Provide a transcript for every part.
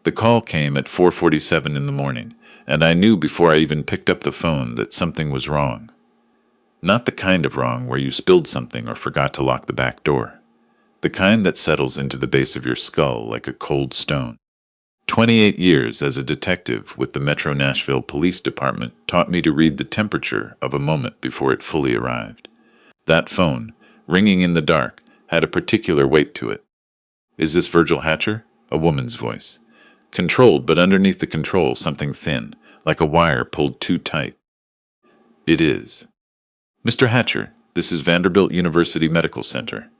The call came at 4:47 in the morning, and I knew before I even picked up the phone that something was wrong. Not the kind of wrong where you spilled something or forgot to lock the back door. The kind that settles into the base of your skull like a cold stone. 28 years as a detective with the Metro Nashville Police Department taught me to read the temperature of a moment before it fully arrived. That phone, ringing in the dark, had a particular weight to it. "Is this Virgil Hatcher?" A woman's voice. Controlled, but underneath the control something thin, like a wire pulled too tight. "It is." "Mr. Hatcher, this is Vanderbilt University Medical Center.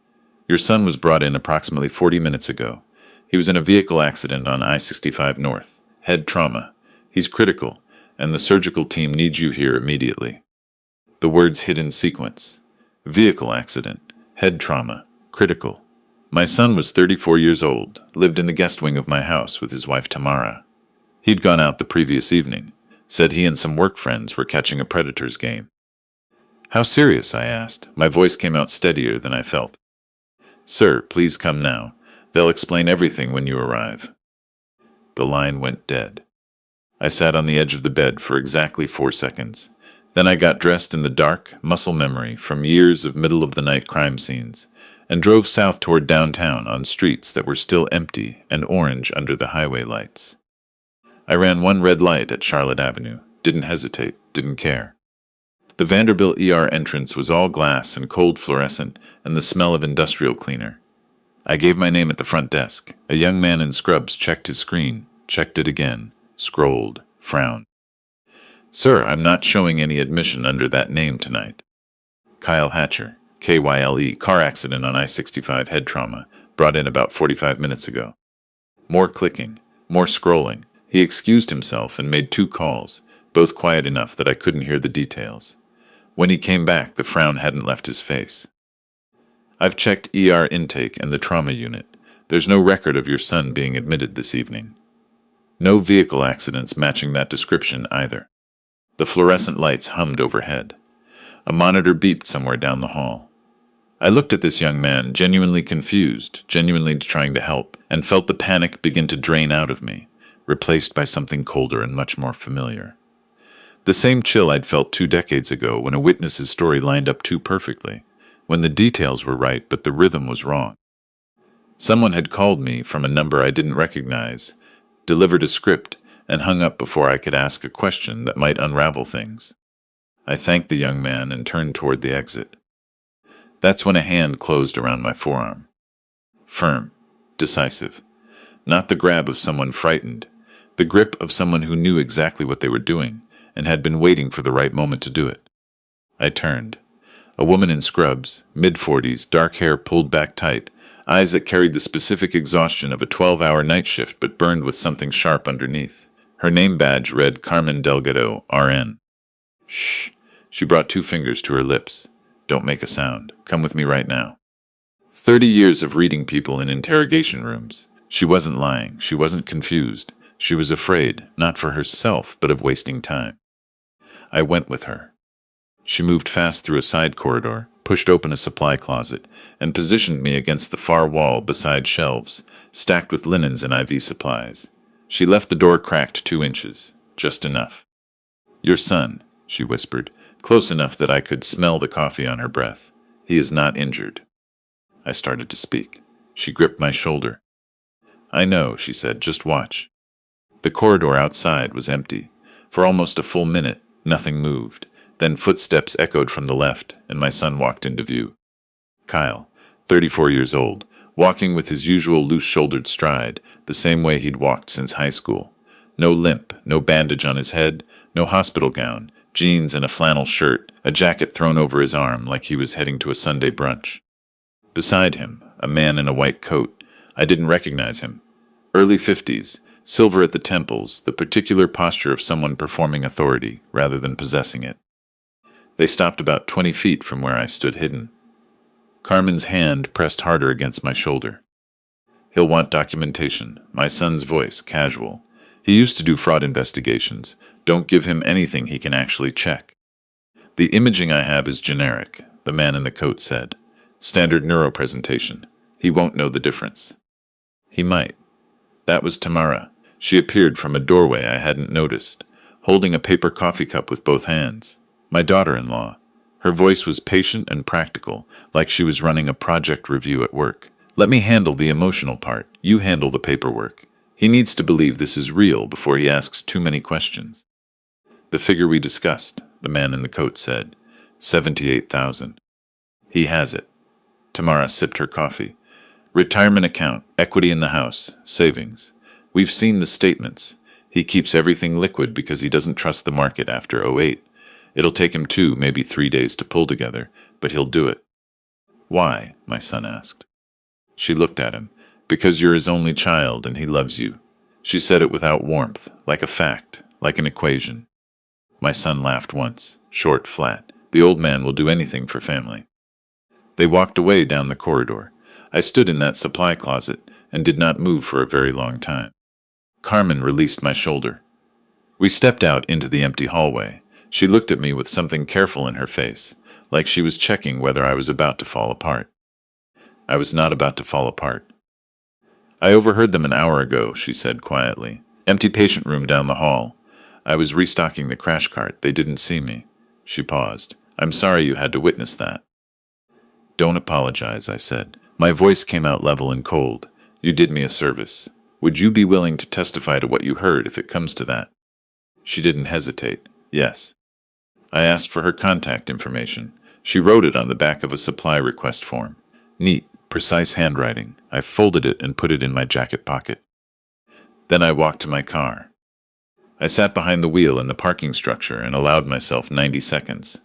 Your son was brought in approximately 40 minutes ago. He was in a vehicle accident on I-65 North. Head trauma. He's critical, and the surgical team needs you here immediately." The words hit in sequence. Vehicle accident, head trauma, critical. My son was 34 years old, lived in the guest wing of my house with his wife Tamara. He'd gone out the previous evening, said he and some work friends were catching a Predators game. "How serious?" I asked. My voice came out steadier than I felt. "Sir, please come now. They'll explain everything when you arrive." The line went dead. I sat on the edge of the bed for exactly 4 seconds. Then I got dressed in the dark, muscle memory from years of middle-of-the-night crime scenes, and drove south toward downtown on streets that were still empty and orange under the highway lights. I ran one red light at Charlotte Avenue, didn't hesitate, didn't care. The Vanderbilt ER entrance was all glass and cold fluorescent and the smell of industrial cleaner. I gave my name at the front desk. A young man in scrubs checked his screen, checked it again, scrolled, frowned. "Sir, I'm not showing any admission under that name tonight." "Kyle Hatcher, Kyle, car accident on I-65 head trauma, brought in about 45 minutes ago." More clicking, more scrolling. He excused himself and made 2 calls, both quiet enough that I couldn't hear the details. When he came back, the frown hadn't left his face. "I've checked ER intake and the trauma unit. There's no record of your son being admitted this evening. No vehicle accidents matching that description either." The fluorescent lights hummed overhead. A monitor beeped somewhere down the hall. I looked at this young man, genuinely confused, genuinely trying to help, and felt the panic begin to drain out of me, replaced by something colder and much more familiar. The same chill I'd felt 2 decades ago when a witness's story lined up too perfectly, when the details were right but the rhythm was wrong. Someone had called me from a number I didn't recognize, delivered a script, and hung up before I could ask a question that might unravel things. I thanked the young man and turned toward the exit. That's when a hand closed around my forearm. Firm, decisive. Not the grab of someone frightened, the grip of someone who knew exactly what they were doing and had been waiting for the right moment to do it. I turned. A woman in scrubs, mid-40s, dark hair pulled back tight, eyes that carried the specific exhaustion of a 12-hour night shift but burned with something sharp underneath. Her name badge read Carmen Delgado, RN. "Shh." She brought 2 fingers to her lips. "Don't make a sound. Come with me right now." 30 years of reading people in interrogation rooms. She wasn't lying. She wasn't confused. She was afraid, not for herself, but of wasting time. I went with her. She moved fast through a side corridor, pushed open a supply closet, and positioned me against the far wall beside shelves, stacked with linens and IV supplies. She left the door cracked 2 inches, just enough. "Your son," she whispered, close enough that I could smell the coffee on her breath. "He is not injured." I started to speak. She gripped my shoulder. "I know," she said, "just watch." The corridor outside was empty. For almost a full minute, nothing moved. Then footsteps echoed from the left, and my son walked into view. Kyle, 34 years old, walking with his usual loose-shouldered stride, the same way he'd walked since high school. No limp, no bandage on his head, no hospital gown, jeans and a flannel shirt, a jacket thrown over his arm like he was heading to a Sunday brunch. Beside him, a man in a white coat. I didn't recognize him. Early 50s, silver at the temples, the particular posture of someone performing authority rather than possessing it. They stopped about 20 feet from where I stood hidden. Carmen's hand pressed harder against my shoulder. "He'll want documentation." My son's voice, casual. "He used to do fraud investigations. Don't give him anything he can actually check." "The imaging I have is generic," the man in the coat said. "Standard neuropresentation. He won't know the difference." He might. That was Tamara. She appeared from a doorway I hadn't noticed, holding a paper coffee cup with both hands. My daughter-in-law. Her voice was patient and practical, like she was running a project review at work. Let me handle the emotional part. You handle the paperwork. He needs to believe this is real before he asks too many questions. The figure we discussed, the man in the coat said. 78,000. He has it. Tamara sipped her coffee. Retirement account, equity in the house, savings. We've seen the statements. He keeps everything liquid because he doesn't trust the market after '08. It'll take him 2, maybe 3 days to pull together, but he'll do it. Why? My son asked. She looked at him. Because you're his only child and he loves you. She said it without warmth, like a fact, like an equation. My son laughed once, short, flat. The old man will do anything for family. They walked away down the corridor. I stood in that supply closet and did not move for a very long time. Carmen released my shoulder. We stepped out into the empty hallway. She looked at me with something careful in her face, like she was checking whether I was about to fall apart. I was not about to fall apart. I overheard them an hour ago, she said quietly. Empty patient room down the hall. I was restocking the crash cart. They didn't see me. She paused. I'm sorry you had to witness that. Don't apologize, I said. My voice came out level and cold. You did me a service. Would you be willing to testify to what you heard if it comes to that? She didn't hesitate. Yes. I asked for her contact information. She wrote it on the back of a supply request form. Neat, precise handwriting. I folded it and put it in my jacket pocket. Then I walked to my car. I sat behind the wheel in the parking structure and allowed myself 90 seconds.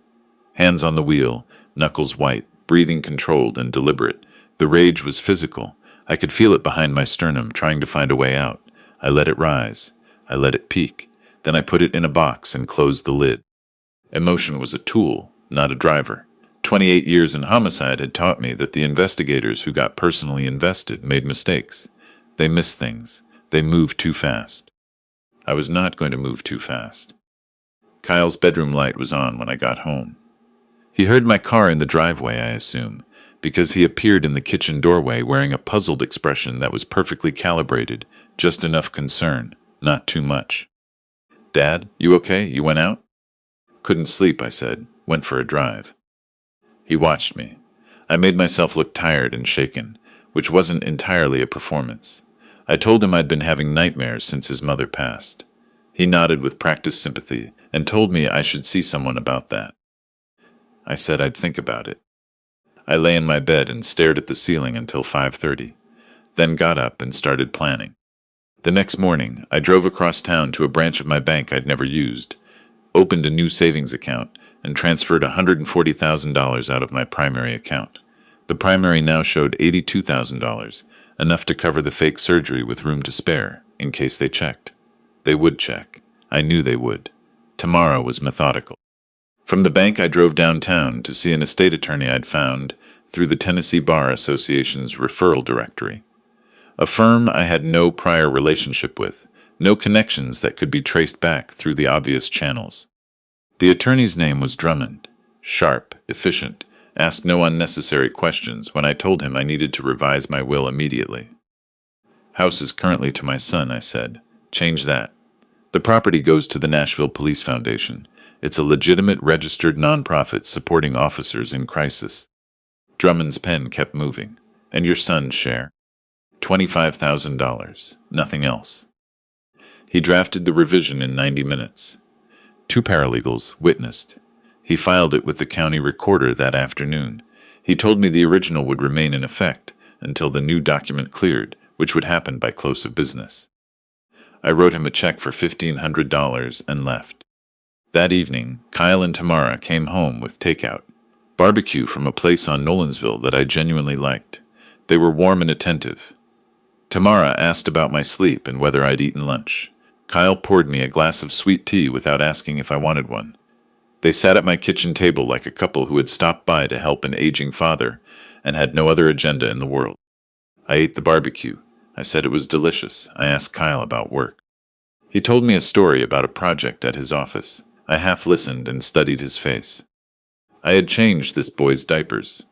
Hands on the wheel, knuckles white, breathing controlled and deliberate. The rage was physical. I could feel it behind my sternum, trying to find a way out. I let it rise. I let it peak. Then I put it in a box and closed the lid. Emotion was a tool, not a driver. 28 years in homicide had taught me that the investigators who got personally invested made mistakes. They missed things. They moved too fast. I was not going to move too fast. Kyle's bedroom light was on when I got home. He heard my car in the driveway, I assume, because he appeared in the kitchen doorway wearing a puzzled expression that was perfectly calibrated, just enough concern, not too much. Dad, you okay? You went out? Couldn't sleep, I said. Went for a drive. He watched me. I made myself look tired and shaken, which wasn't entirely a performance. I told him I'd been having nightmares since his mother passed. He nodded with practiced sympathy and told me I should see someone about that. I said I'd think about it. I lay in my bed and stared at the ceiling until 5:30, then got up and started planning. The next morning, I drove across town to a branch of my bank I'd never used, opened a new savings account, and transferred $140,000 out of my primary account. The primary now showed $82,000, enough to cover the fake surgery with room to spare, in case they checked. They would check. I knew they would. Tomorrow was methodical. From the bank, I drove downtown to see an estate attorney I'd found through the Tennessee Bar Association's referral directory. A firm I had no prior relationship with, no connections that could be traced back through the obvious channels. The attorney's name was Drummond. Sharp, efficient, asked no unnecessary questions when I told him I needed to revise my will immediately. House is currently to my son, I said. Change that. The property goes to the Nashville Police Foundation. It's a legitimate registered nonprofit supporting officers in crisis. Drummond's pen kept moving. And your son's share? $25,000. Nothing else. He drafted the revision in 90 minutes. 2 paralegals witnessed. He filed it with the county recorder that afternoon. He told me the original would remain in effect until the new document cleared, which would happen by close of business. I wrote him a check for $1,500 and left. That evening, Kyle and Tamara came home with takeout. Barbecue from a place on Nolansville that I genuinely liked. They were warm and attentive. Tamara asked about my sleep and whether I'd eaten lunch. Kyle poured me a glass of sweet tea without asking if I wanted one. They sat at my kitchen table like a couple who had stopped by to help an aging father and had no other agenda in the world. I ate the barbecue. I said it was delicious. I asked Kyle about work. He told me a story about a project at his office. I half listened and studied his face. I had changed this boy's diapers.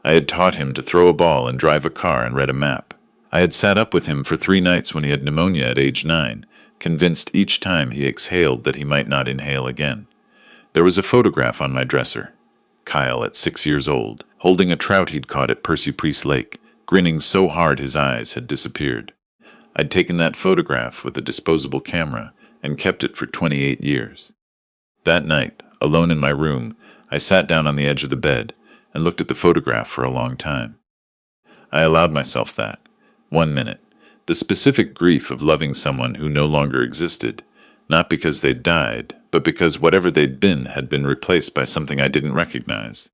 I had taught him to throw a ball and drive a car and read a map. I had sat up with him for 3 nights when he had pneumonia at age 9, convinced each time he exhaled that he might not inhale again. There was a photograph on my dresser. Kyle at 6 years old, holding a trout he'd caught at Percy Priest Lake, grinning so hard his eyes had disappeared. I'd taken that photograph with a disposable camera and kept it for 28 years. That night, alone in my room, I sat down on the edge of the bed and looked at the photograph for a long time. I allowed myself that. 1 minute. The specific grief of loving someone who no longer existed, not because they'd died, but because whatever they'd been had been replaced by something I didn't recognize.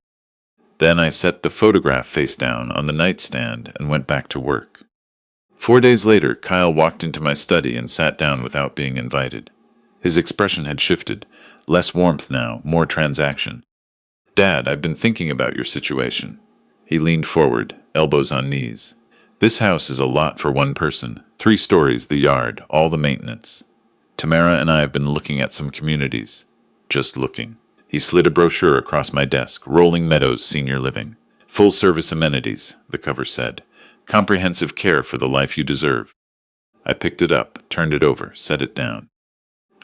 Then I set the photograph face down on the nightstand and went back to work. 4 days later, Kyle walked into my study and sat down without being invited. His expression had shifted. Less warmth now, more transaction. "Dad, I've been thinking about your situation." He leaned forward, elbows on knees. "This house is a lot for one person. 3 stories, the yard, all the maintenance. Tamara and I have been looking at some communities. Just looking." He slid a brochure across my desk. "Rolling Meadows Senior Living. Full-service amenities," the cover said. "Comprehensive care for the life you deserve." I picked it up, turned it over, set it down.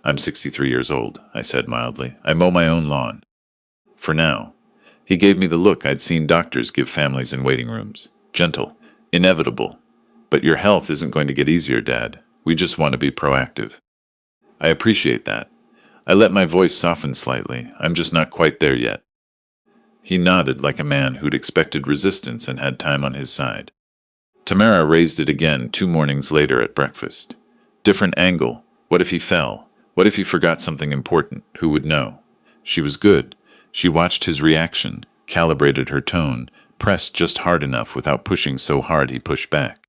"I'm 63 years old," I said mildly. "I mow my own lawn. For now." He gave me the look I'd seen doctors give families in waiting rooms. Gentle. Inevitable. "But your health isn't going to get easier, Dad. We just want to be proactive." "I appreciate that." I let my voice soften slightly. "I'm just not quite there yet." He nodded like a man who'd expected resistance and had time on his side. Tamara raised it again 2 mornings later at breakfast. Different angle. What if he fell? What if he forgot something important? Who would know? She was good. She watched his reaction, calibrated her tone, pressed just hard enough without pushing so hard he pushed back.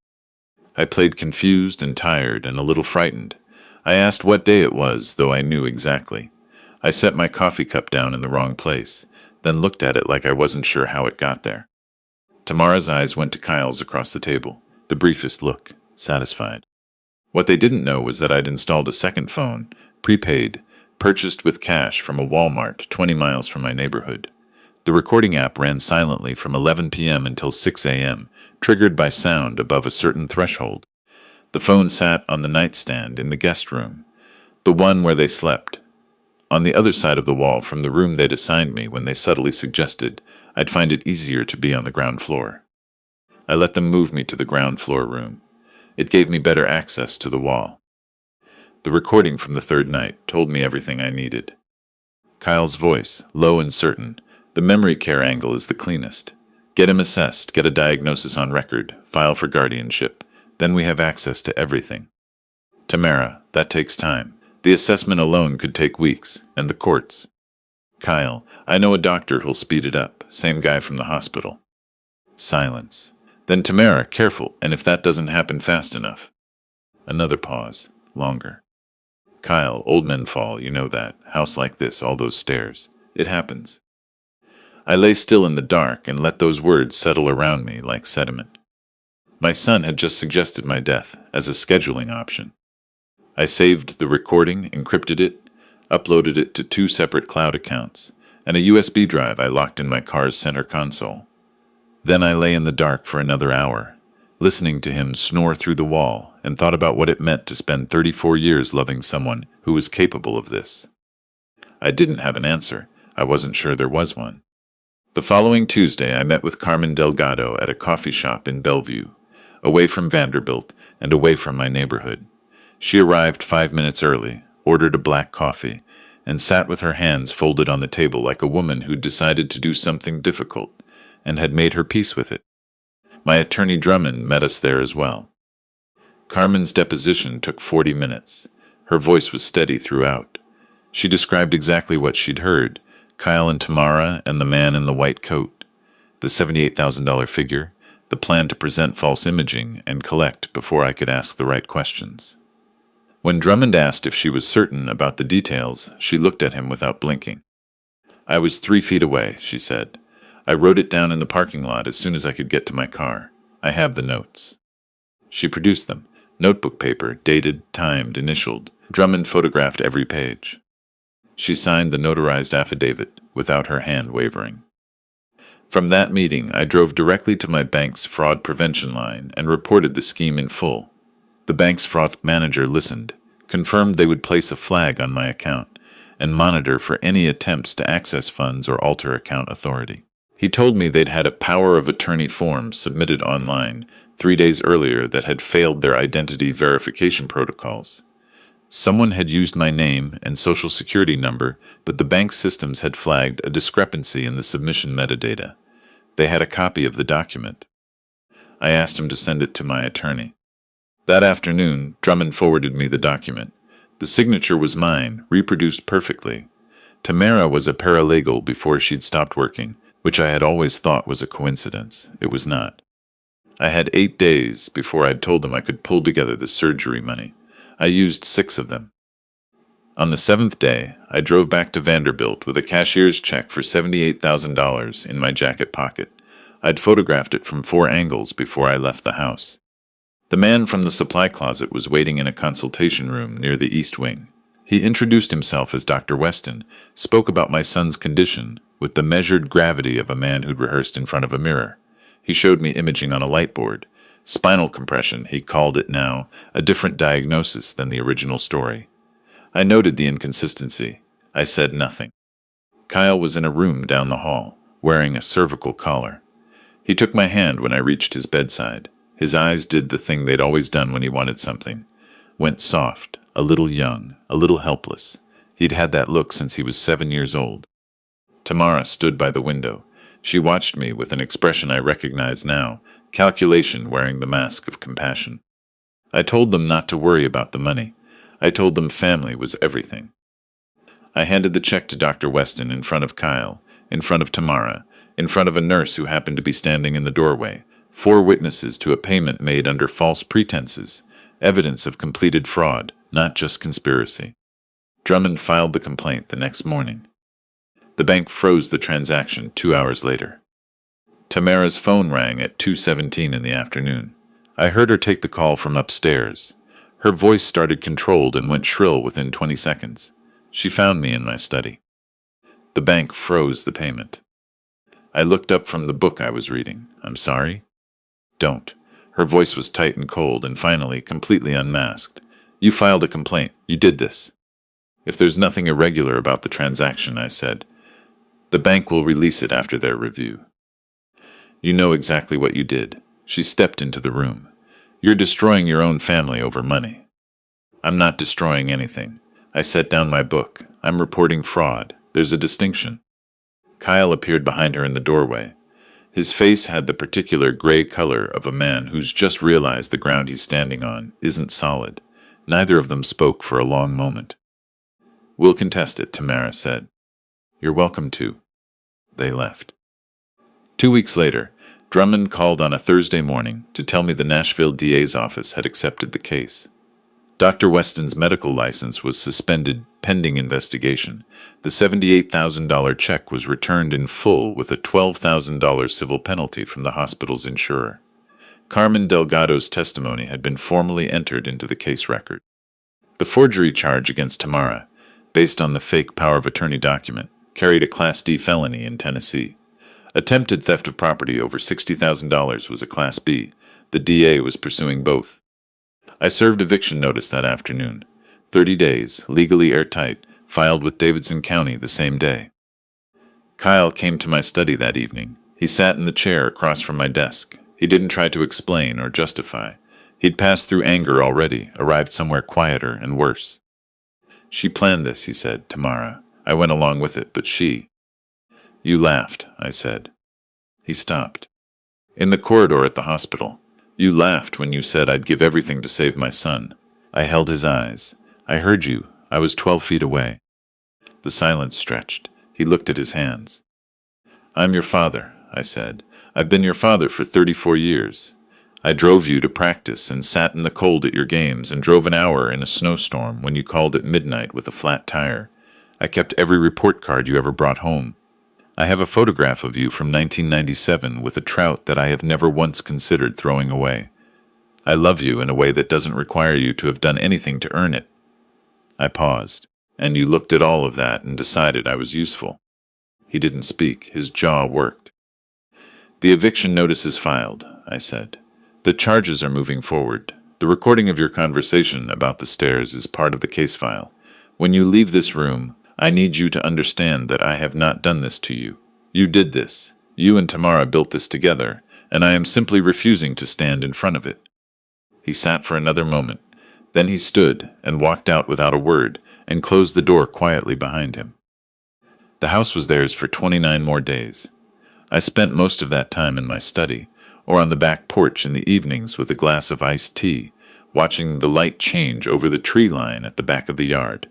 I played confused and tired and a little frightened. I asked what day it was, though I knew exactly. I set my coffee cup down in the wrong place, then looked at it like I wasn't sure how it got there. Tamara's eyes went to Kyle's across the table, the briefest look, satisfied. What they didn't know was that I'd installed a second phone, prepaid, purchased with cash from a Walmart 20 miles from my neighborhood. The recording app ran silently from 11 p.m. until 6 a.m., triggered by sound above a certain threshold. The phone sat on the nightstand in the guest room, the one where they slept, on the other side of the wall from the room they'd assigned me when they subtly suggested I'd find it easier to be on the ground floor. I let them move me to the ground floor room. It gave me better access to the wall. The recording from the 3rd night told me everything I needed. Kyle's voice, low and certain. "The memory care angle is the cleanest. Get him assessed, get a diagnosis on record, file for guardianship. Then we have access to everything. Tamara, that takes time. The assessment alone could take weeks, and the courts. Kyle, I know a doctor who'll speed it up, same guy from the hospital." Silence. Then Tamara, "Careful, and if that doesn't happen fast enough." Another pause, longer. "Kyle, old men fall, you know that. House like this, all those stairs. It happens." I lay still in the dark and let those words settle around me like sediment. My son had just suggested my death as a scheduling option. I saved the recording, encrypted it, uploaded it to 2 separate cloud accounts, and a USB drive I locked in my car's center console. Then I lay in the dark for another hour, listening to him snore through the wall, and thought about what it meant to spend 34 years loving someone who was capable of this. I didn't have an answer. I wasn't sure there was one. The following Tuesday, I met with Carmen Delgado at a coffee shop in Bellevue, away from Vanderbilt and away from my neighborhood. She arrived 5 minutes early, ordered a black coffee, and sat with her hands folded on the table like a woman who'd decided to do something difficult and had made her peace with it. My attorney Drummond met us there as well. Carmen's deposition took 40 minutes. Her voice was steady throughout. She described exactly what she'd heard, Kyle and Tamara and the man in the white coat, the $78,000 figure, the plan to present false imaging and collect before I could ask the right questions. When Drummond asked if she was certain about the details, she looked at him without blinking. "I was 3 feet away," she said. "I wrote it down in the parking lot as soon as I could get to my car. I have the notes." She produced them, notebook paper, dated, timed, initialed. Drummond photographed every page. She signed the notarized affidavit without her hand wavering. From that meeting, I drove directly to my bank's fraud prevention line and reported the scheme in full. The bank's fraud manager listened, confirmed they would place a flag on my account, and monitor for any attempts to access funds or alter account authority. He told me they'd had a power of attorney form submitted online 3 days earlier that had failed their identity verification protocols. Someone had used my name and social security number, but the bank's systems had flagged a discrepancy in the submission metadata. They had a copy of the document. I asked him to send it to my attorney. That afternoon, Drummond forwarded me the document. The signature was mine, reproduced perfectly. Tamara was a paralegal before she'd stopped working, which I had always thought was a coincidence. It was not. I had 8 days before I'd told them I could pull together the surgery money. I used 6 of them. On the 7th day, I drove back to Vanderbilt with a cashier's check for $78,000 in my jacket pocket. I'd photographed it from 4 angles before I left the house. The man from the supply closet was waiting in a consultation room near the East Wing. He introduced himself as Dr. Weston, spoke about my son's condition with the measured gravity of a man who'd rehearsed in front of a mirror. He showed me imaging on a light board. Spinal compression, he called it now, a different diagnosis than the original story. I noted the inconsistency. I said nothing. Kyle was in a room down the hall, wearing a cervical collar. He took my hand when I reached his bedside. His eyes did the thing they'd always done when he wanted something. Went soft, a little young, a little helpless. He'd had that look since he was 7 years old. Tamara stood by the window. She watched me with an expression I recognize now, calculation wearing the mask of compassion. I told them not to worry about the money. I told them family was everything. I handed the check to Dr. Weston in front of Kyle, in front of Tamara, in front of a nurse who happened to be standing in the doorway, 4 witnesses to a payment made under false pretenses, evidence of completed fraud, not just conspiracy. Drummond filed the complaint the next morning. The bank froze the transaction 2 hours later. Tamara's phone rang at 2:17 in the afternoon. I heard her take the call from upstairs. Her voice started controlled and went shrill within 20 seconds. She found me in my study. The bank froze the payment. I looked up from the book I was reading. I'm sorry? Don't. Her voice was tight and cold and finally completely unmasked. You filed a complaint. You did this. If there's nothing irregular about the transaction, I said, the bank will release it after their review. You know exactly what you did. She stepped into the room. You're destroying your own family over money. I'm not destroying anything. I set down my book. I'm reporting fraud. There's a distinction. Kyle appeared behind her in the doorway. His face had the particular gray color of a man who's just realized the ground he's standing on isn't solid. Neither of them spoke for a long moment. We'll contest it, Tamara said. You're welcome to. They left. 2 weeks later, Drummond called on a Thursday morning to tell me the Nashville DA's office had accepted the case. Dr. Weston's medical license was suspended pending investigation. The $78,000 check was returned in full with a $12,000 civil penalty from the hospital's insurer. Carmen Delgado's testimony had been formally entered into the case record. The forgery charge against Tamara, based on the fake power of attorney document, carried a Class D felony in Tennessee. Attempted theft of property over $60,000 was a Class B. The DA was pursuing both. I served eviction notice that afternoon. 30 days, legally airtight, filed with Davidson County the same day. Kyle came to my study that evening. He sat in the chair across from my desk. He didn't try to explain or justify. He'd passed through anger already, arrived somewhere quieter and worse. She planned this, he said, Tamara. I went along with it, but she... You laughed, I said. He stopped. In the corridor at the hospital. You laughed when you said I'd give everything to save my son. I held his eyes. I heard you. I was 12 feet away. The silence stretched. He looked at his hands. I'm your father, I said. I've been your father for 34 years. I drove you to practice and sat in the cold at your games and drove an hour in a snowstorm when you called at midnight with a flat tire. I kept every report card you ever brought home. I have a photograph of you from 1997 with a trout that I have never once considered throwing away. I love you in a way that doesn't require you to have done anything to earn it. I paused, and you looked at all of that and decided I was useful. He didn't speak. His jaw worked. The eviction notice is filed, I said. The charges are moving forward. The recording of your conversation about the stairs is part of the case file. When you leave this room, I need you to understand that I have not done this to you. You did this. You and Tamara built this together, and I am simply refusing to stand in front of it. He sat for another moment. Then he stood and walked out without a word and closed the door quietly behind him. The house was theirs for 29 more days. I spent most of that time in my study, or on the back porch in the evenings with a glass of iced tea, watching the light change over the tree line at the back of the yard.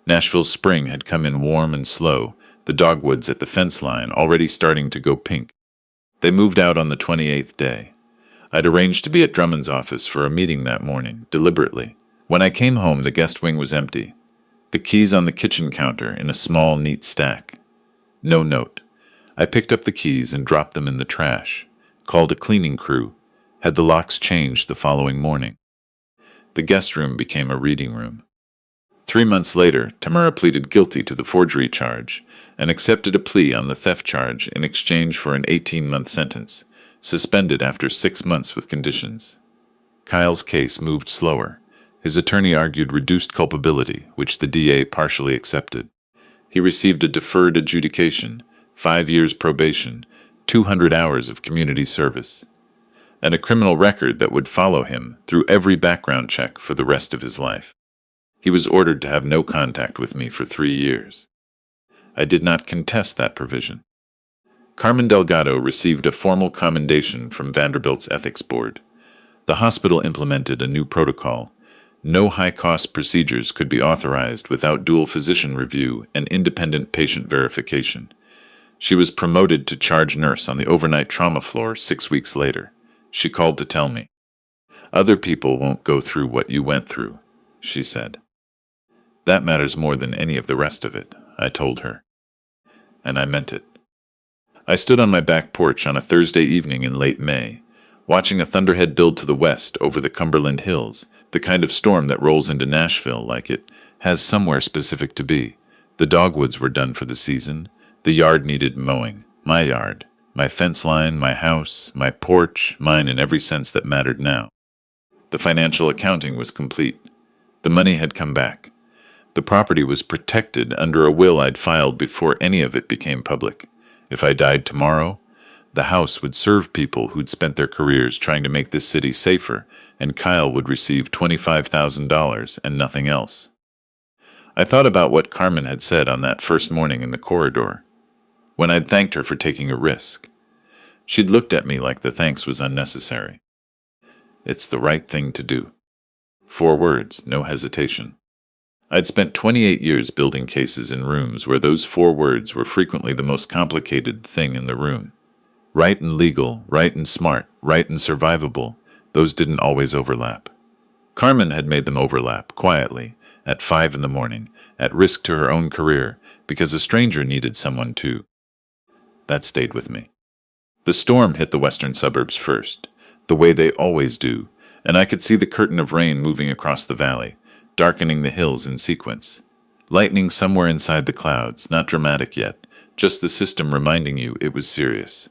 Nashville's spring had come in warm and slow, the dogwoods at the fence line already starting to go pink. They moved out on the 28th day. I'd arranged to be at Drummond's office for a meeting that morning, deliberately. When I came home, the guest wing was empty. The keys on the kitchen counter in a small, neat stack. No note. I picked up the keys and dropped them in the trash, called a cleaning crew, had the locks changed the following morning. The guest room became a reading room. 3 months later, Tamara pleaded guilty to the forgery charge and accepted a plea on the theft charge in exchange for an 18-month sentence, suspended after 6 months with conditions. Kyle's case moved slower. His attorney argued reduced culpability, which the DA partially accepted. He received a deferred adjudication, 5 years probation, 200 hours of community service, and a criminal record that would follow him through every background check for the rest of his life. He was ordered to have no contact with me for 3 years. I did not contest that provision. Carmen Delgado received a formal commendation from Vanderbilt's ethics board. The hospital implemented a new protocol. No high-cost procedures could be authorized without dual physician review and independent patient verification. She was promoted to charge nurse on the overnight trauma floor 6 weeks later. She called to tell me. "Other people won't go through what you went through," she said. "That matters more than any of the rest of it," I told her. And I meant it. I stood on my back porch on a Thursday evening in late May, watching a thunderhead build to the west over the Cumberland Hills, the kind of storm that rolls into Nashville like it has somewhere specific to be. The dogwoods were done for the season. The yard needed mowing. My yard, my fence line, my house, my porch, mine in every sense that mattered now. The financial accounting was complete. The money had come back. The property was protected under a will I'd filed before any of it became public. If I died tomorrow, the house would serve people who'd spent their careers trying to make this city safer, and Kyle would receive $25,000 and nothing else. I thought about what Carmen had said on that first morning in the corridor, when I'd thanked her for taking a risk. She'd looked at me like the thanks was unnecessary. It's the right thing to do. 4 words, no hesitation. I'd spent 28 years building cases in rooms where those 4 words were frequently the most complicated thing in the room. Right and legal, right and smart, right and survivable, those didn't always overlap. Carmen had made them overlap, quietly, at 5 in the morning, at risk to her own career, because a stranger needed someone too. That stayed with me. The storm hit the western suburbs first, the way they always do, and I could see the curtain of rain moving across the valley, darkening the hills in sequence. Lightning somewhere inside the clouds, not dramatic yet, just the system reminding you it was serious.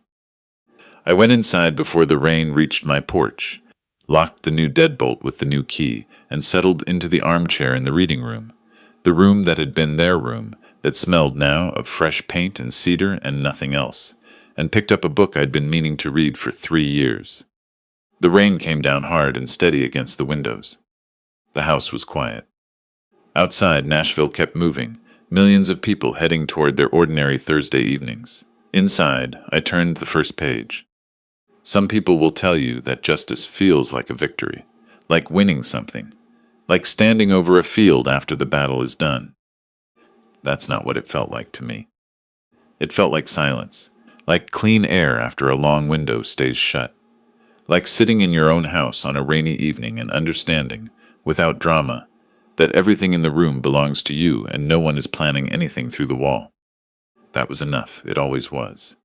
I went inside before the rain reached my porch, locked the new deadbolt with the new key, and settled into the armchair in the reading room, the room that had been their room, that smelled now of fresh paint and cedar and nothing else, and picked up a book I'd been meaning to read for 3 years. The rain came down hard and steady against the windows. The house was quiet. Outside, Nashville kept moving, millions of people heading toward their ordinary Thursday evenings. Inside, I turned the first page. Some people will tell you that justice feels like a victory, like winning something, like standing over a field after the battle is done. That's not what it felt like to me. It felt like silence, like clean air after a long window stays shut, like sitting in your own house on a rainy evening and understanding, without drama, that everything in the room belongs to you and no one is planning anything through the wall. That was enough. It always was.